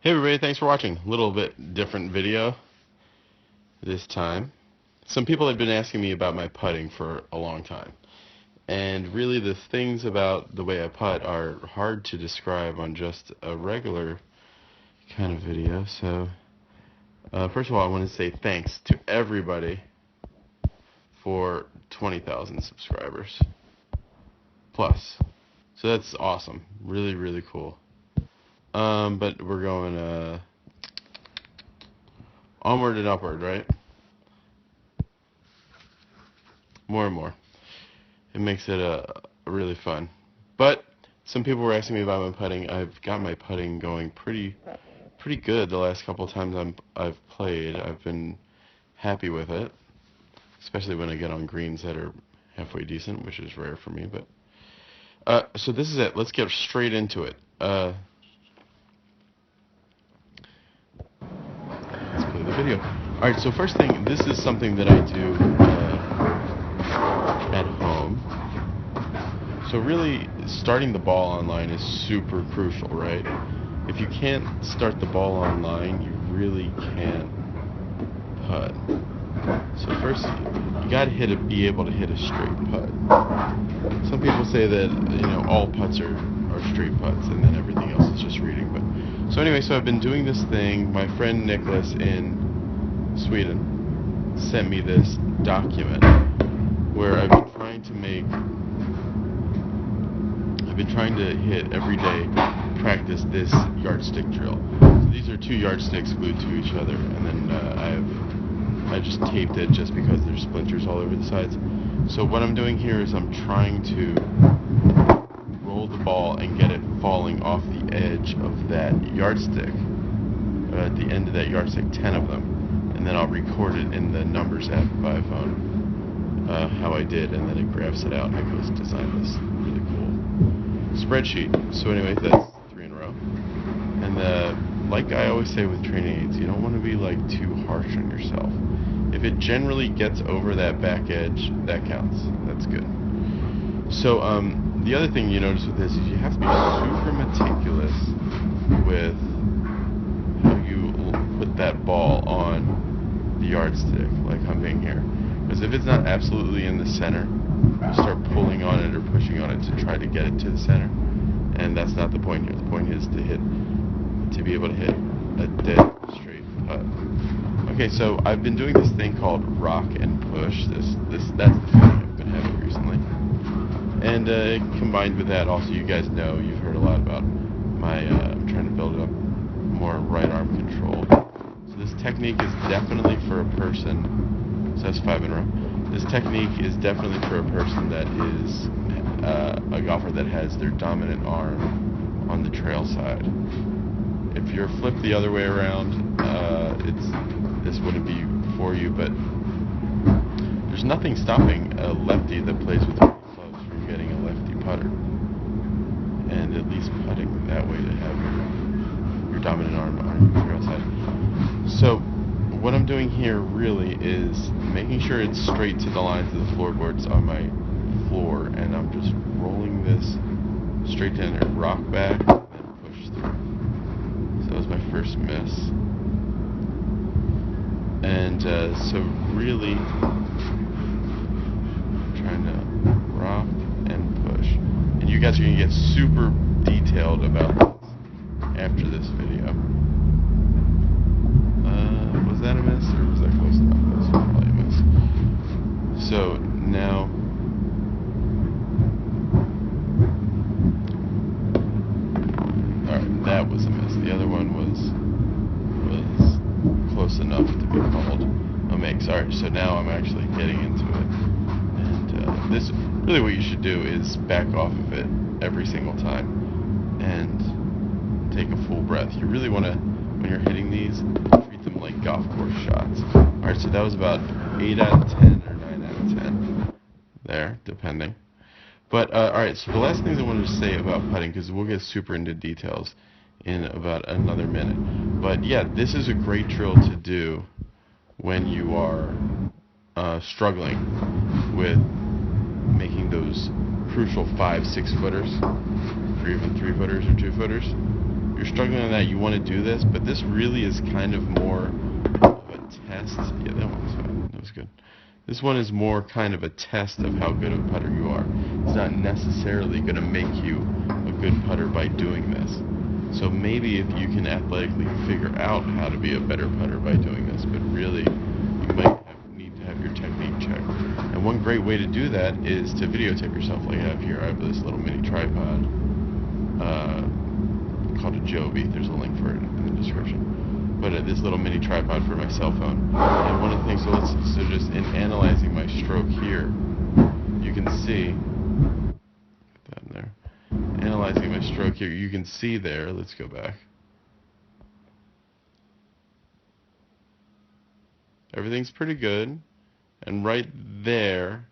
Hey everybody, thanks for watching. A little bit different video this time. Some people have been asking me about my putting for a long time. And really the things about the way I putt are hard to describe on just a regular kind of video. So first of all, I want to say thanks to everybody for 20,000 subscribers plus. So that's awesome. Really, really cool. But we're going onward and upward, right? More and more. It makes it really fun. But some people were asking me about my putting. I've got my putting going pretty good the last couple of times I've played. I've been happy with it, especially when I get on greens that are halfway decent, which is rare for me. But so this is it. Let's get straight into it. Let's play the video. Alright, so first thing, this is something that I do at home. So really, starting the ball online is super crucial, right? If you can't start the ball online, you really can't putt. So first, you gotta be able to hit a straight putt. Some people say that, all putts are straight putts, and then everything else is just reading. But so anyway, so I've been doing this thing. My friend Nicholas in Sweden sent me this document where I've been trying to hit every day, practice this yardstick drill. So these are two yardsticks glued to each other, and then I just taped it just because there's splinters all over the sides. So what I'm doing here is I'm trying to roll the ball and get it falling off the edge of that yardstick. At the end of that yardstick, 10 of them, and then I'll record it in the Numbers app by phone, how I did, and then it graphs it out. Nicholas designed this really cool spreadsheet. So anyway, that's 3 in a row. And like I always say with training aids, you don't want to be too harsh on yourself. If it generally gets over that back edge, that counts. That's good. So the other thing you notice with this is you have to be super meticulous with how you put that ball on the yardstick, like I'm being here. Because if it's not absolutely in the center, you start pulling on it or pushing on it to try to get it to the center, and that's not the point here. The point is to be able to hit a dead straight putt. Okay, so I've been doing this thing called rock and push. That's the feeling I've been having recently. And combined with that, also, you guys know, you've heard a lot about my I'm trying to build up more right arm control. So this technique is definitely for a person. So that's 5 in a row. This technique is definitely for a person that is a golfer that has their dominant arm on the trail side. If you're flipped the other way around, this wouldn't be for you, but there's nothing stopping a lefty that plays with clubs from getting a lefty putter, and at least putting that way to have your dominant arm on the trail side. So what I'm doing here really is making sure it's straight to the lines of the floorboards on my floor, and I'm just rolling this straight to enter, rock back, and push through. So that was my first miss. And so really trying to rock and push. And you guys are going to get super detailed about this after this video. Was that a miss, or was that close enough? That was probably a miss. So now, alright, that was a miss. The other one was close enough to be called a mix. Alright, so now I'm actually getting into it. And this, really what you should do is back off of it every single time and take a full breath. You really want to, when you're hitting these, treat them like golf course shots. Alright, so that was about 8 out of 10 or 9 out of 10 there, depending. But alright, so the last things I wanted to say about putting, because we'll get super into details in about another minute. But yeah, this is a great drill to do when you are struggling with making those crucial 5-6 footers, or even 3 footers or 2 footers. you're struggling on that, you want to do this, but this really is kind of more of a test. Yeah, that one was fine. That was good. This one is more kind of a test of how good of a putter you are. It's not necessarily going to make you a good putter by doing this. So maybe if you can athletically figure out how to be a better putter by doing this, but really you might need to have your technique checked. And one great way to do that is to videotape yourself like I have here. I have this little mini tripod called a Joby. There's a link for it in the description. But this little mini tripod for my cell phone. And one of the things, so just in analyzing my stroke here, you can see, put that in there. Analyzing my stroke here, you can see there, let's go back. Everything's pretty good. And right there,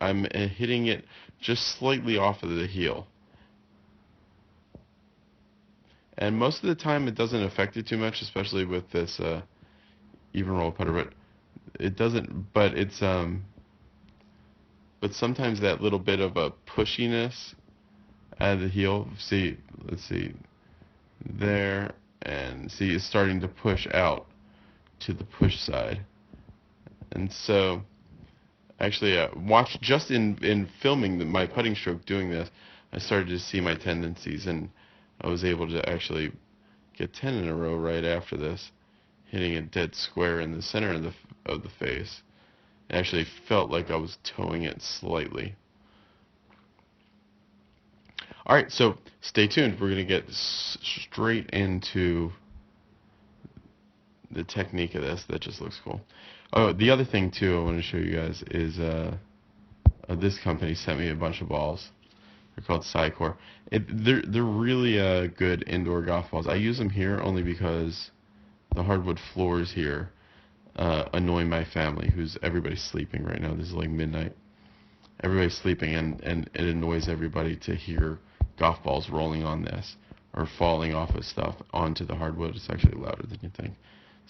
I'm hitting it just slightly off of the heel. And most of the time it doesn't affect it too much, especially with this Evnroll putter, but it doesn't, but it's but sometimes that little bit of a pushiness at the heel, see, let's see, there, and see, it's starting to push out to the push side. And so, actually, watch, just in filming my putting stroke doing this, I started to see my tendencies, and I was able to actually get 10 in a row right after this, hitting it dead square in the center of the face. It actually felt like I was towing it slightly. Alright, so stay tuned. We're going to get straight into the technique of this. That just looks cool. Oh, the other thing too I want to show you guys is this company sent me a bunch of balls. They're called Psycore. They're really good indoor golf balls. I use them here only because the hardwood floors here annoy my family, everybody's sleeping right now. This is like midnight. Everybody's sleeping, and it annoys everybody to hear golf balls rolling on this or falling off of stuff onto the hardwood. It's actually louder than you think.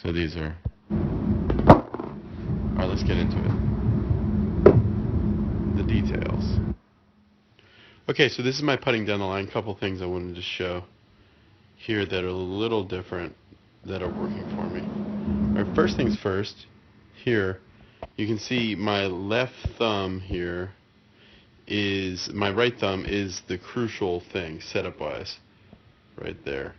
So these are... Alright, let's get into it. The details. Okay, so this is my putting down the line. Couple things I wanted to show here that are a little different that are working for me. Alright, first things first, here you can see my left thumb here is, my right thumb is the crucial thing setup wise, right there.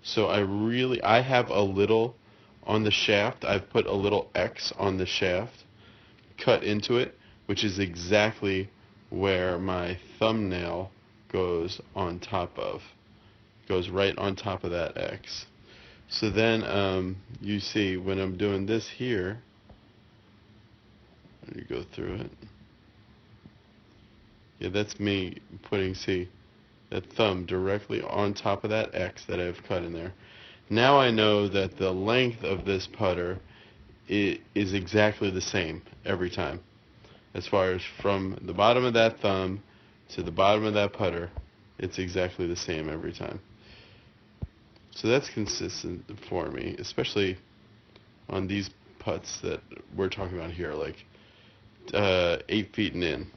So I have a little on the shaft. I've put a little X on the shaft, cut into it, which is exactly where my thumbnail goes on top of. Goes right on top of that X. So then you see when I'm doing this here, let me go through it. Yeah, that's me putting, see, that thumb directly on top of that X that I've cut in there. Now I know that the length of this putter is exactly the same every time. As far as from the bottom of that thumb to the bottom of that putter, it's exactly the same every time. So that's consistent for me, especially on these putts that we're talking about here, like 8 feet and in,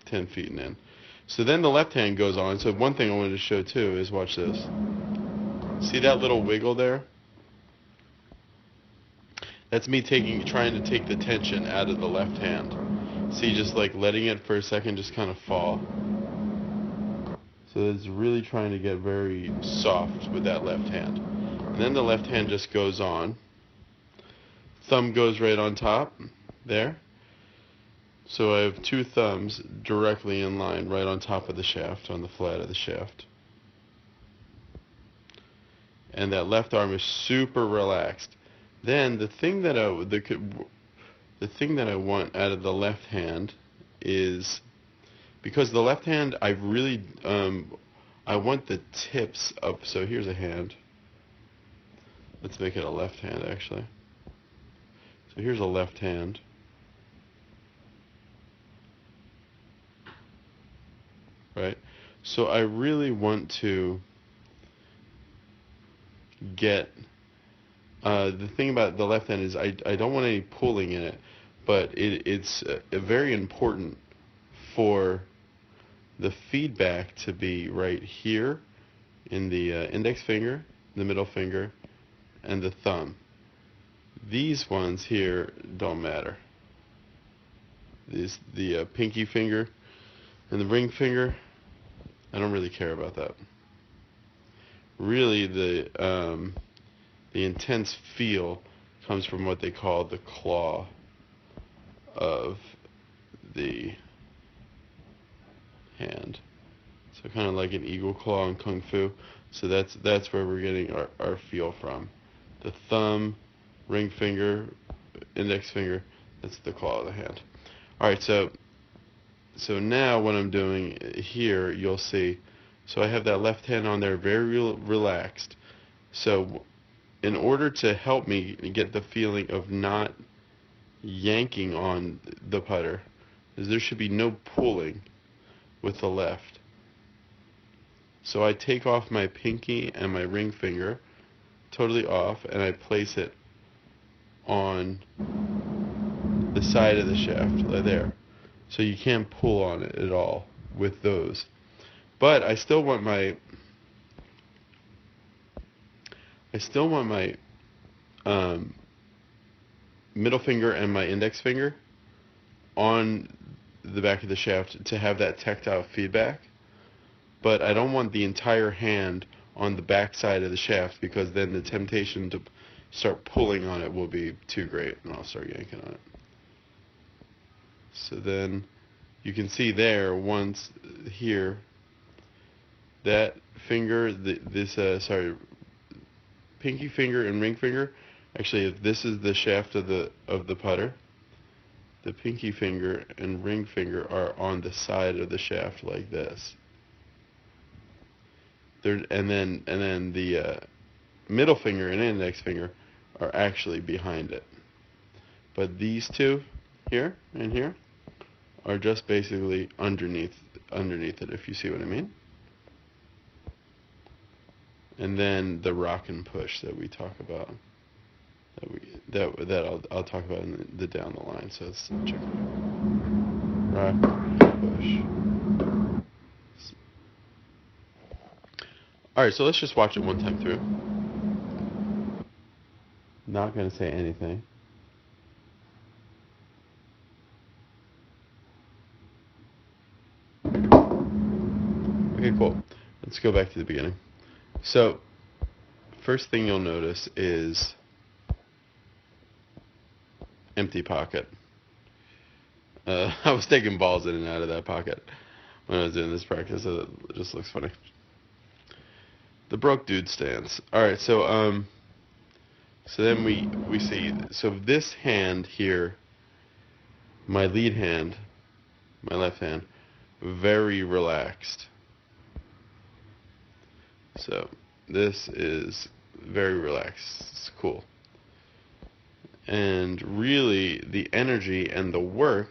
10 feet and in. So then the left hand goes on. So one thing I wanted to show too is, watch this. See that little wiggle there? That's me trying to take the tension out of the left hand. See, just like letting it for a second just kind of fall. So it's really trying to get very soft with that left hand. And then the left hand just goes on. Thumb goes right on top, there. So I have two thumbs directly in line right on top of the shaft, on the flat of the shaft. And that left arm is super relaxed. Then the thing that I want out of the left hand is, because the left hand I really I want the tips up. So here's a hand. Let's make it a left hand actually. So here's a left hand. Right? So I really want to get the thing about the left hand is I don't want any pulling in it, but it's very important for the feedback to be right here in the index finger, the middle finger, and the thumb. These ones here don't matter. The pinky finger and the ring finger, I don't really care about that. Really, the intense feel comes from what they call the claw of the hand. So kind of like an eagle claw in Kung Fu. So that's where we're getting our feel from. The thumb, ring finger, index finger, that's the claw of the hand. Alright, so now what I'm doing here, you'll see, so I have that left hand on there very relaxed. So in order to help me get the feeling of not yanking on the putter, there should be no pulling with the left. So I take off my pinky and my ring finger totally off, and I place it on the side of the shaft, right there. So you can't pull on it at all with those. But I still want my middle finger and my index finger on the back of the shaft to have that tactile feedback. But I don't want the entire hand on the back side of the shaft, because then the temptation to start pulling on it will be too great, and I'll start yanking on it. So then you can see there, once here, that finger, pinky finger and ring finger, actually if this is the shaft of the putter, the pinky finger and ring finger are on the side of the shaft like this. And then the middle finger and index finger are actually behind it. But these two here and here are just basically underneath it, if you see what I mean. And then the rock and push that we talk about, that I'll talk about in the down the line. So let's check it out. Rock, push. Alright, so let's just watch it one time through. Not going to say anything. Okay, cool. Let's go back to the beginning. So, first thing you'll notice is empty pocket. I was taking balls in and out of that pocket when I was doing this practice, so it just looks funny. The broke dude stance. Alright, so then we see, so this hand here, my lead hand, my left hand, very relaxed. So this is very relaxed. It's cool. And really, the energy and the work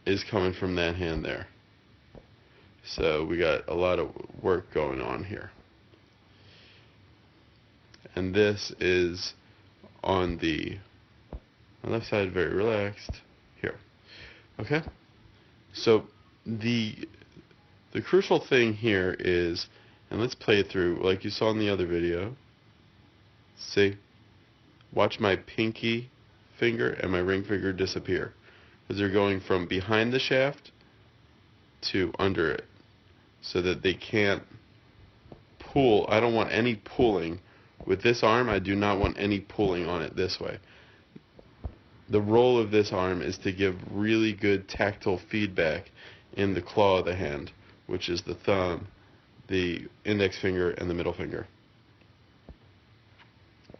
is coming from that hand there. So we got a lot of work going on here. And this is on the left side, very relaxed here. Okay? So the crucial thing here is, and let's play it through like you saw in the other video. See? Watch my pinky finger and my ring finger disappear, because they're going from behind the shaft to under it, so that they can't pull. I don't want any pulling. With this arm, I do not want any pulling on it this way. The role of this arm is to give really good tactile feedback in the claw of the hand, which is the thumb, the index finger, and the middle finger.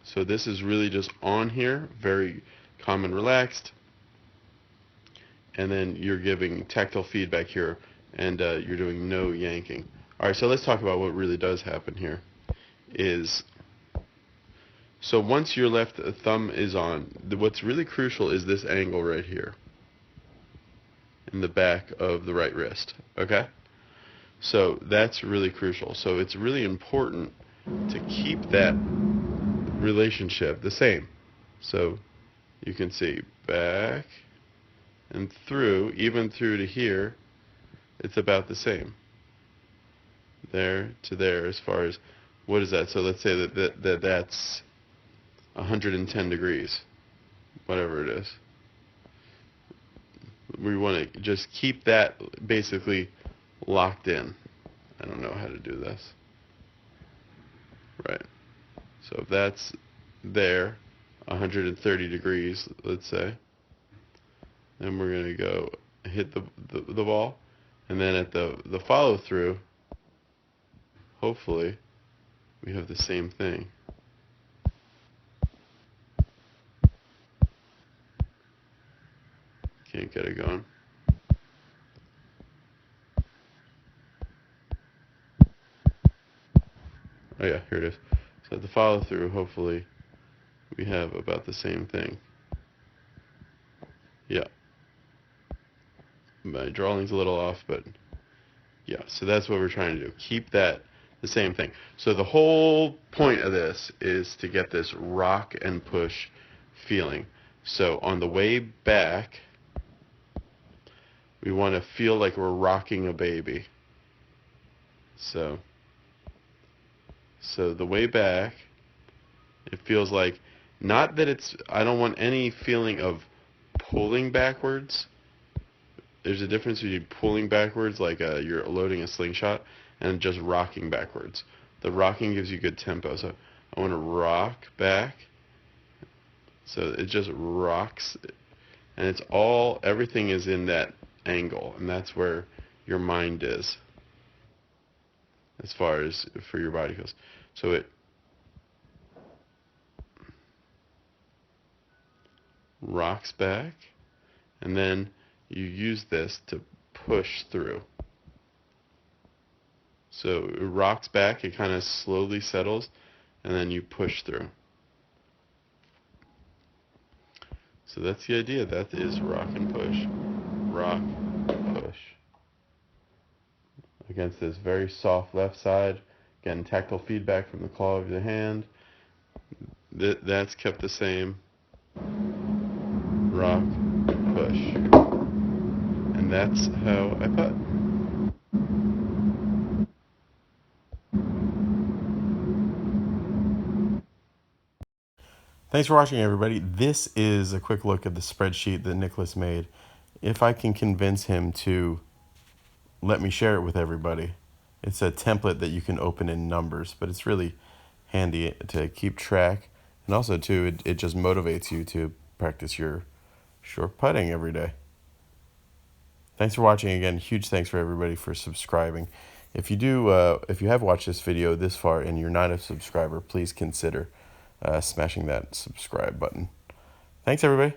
So this is really just on here, very calm and relaxed. And then you're giving tactile feedback here, and you're doing no yanking. Alright, so let's talk about what really does happen here. So once your left thumb is on, what's really crucial is this angle right here in the back of the right wrist. Okay? So that's really crucial. So it's really important to keep that relationship the same. So you can see back and through, even through to here, it's about the same. There to there as far as, what is that? So let's say that's 110 degrees, whatever it is. We want to just keep that basically locked in. I don't know how to do this. Right. So if that's there, 130 degrees, let's say, then we're going to go hit the ball, and then at the follow through, hopefully we have the same thing. Can't get it going. Oh yeah, here it is. So at the follow through, hopefully we have about the same thing. Yeah. My drawing's a little off, but yeah, so that's what we're trying to do. Keep that the same thing. So the whole point of this is to get this rock and push feeling. So on the way back, we want to feel like we're rocking a baby. So the way back, it feels like, not that it's, I don't want any feeling of pulling backwards. There's a difference between pulling backwards, like you're loading a slingshot, and just rocking backwards. The rocking gives you good tempo. So I want to rock back. So it just rocks, and it's all, everything is in that angle, and that's where your mind is as far as for your body goes. So it rocks back, and then you use this to push through. So it rocks back, it kind of slowly settles, and then you push through. So that's the idea. That is rock and push. Rock, push. Against this very soft left side. Again, tactile feedback from the claw of the hand. That's kept the same. Rock, push. And that's how I putt. Thanks for watching, everybody. This is a quick look at the spreadsheet that Nicholas made. If I can convince him to let me share it with everybody. It's a template that you can open in Numbers, but it's really handy to keep track. And also, too, it just motivates you to practice your short putting every day. Thanks for watching again. Huge thanks for everybody for subscribing. If you have watched this video this far and you're not a subscriber, please consider smashing that subscribe button. Thanks, everybody.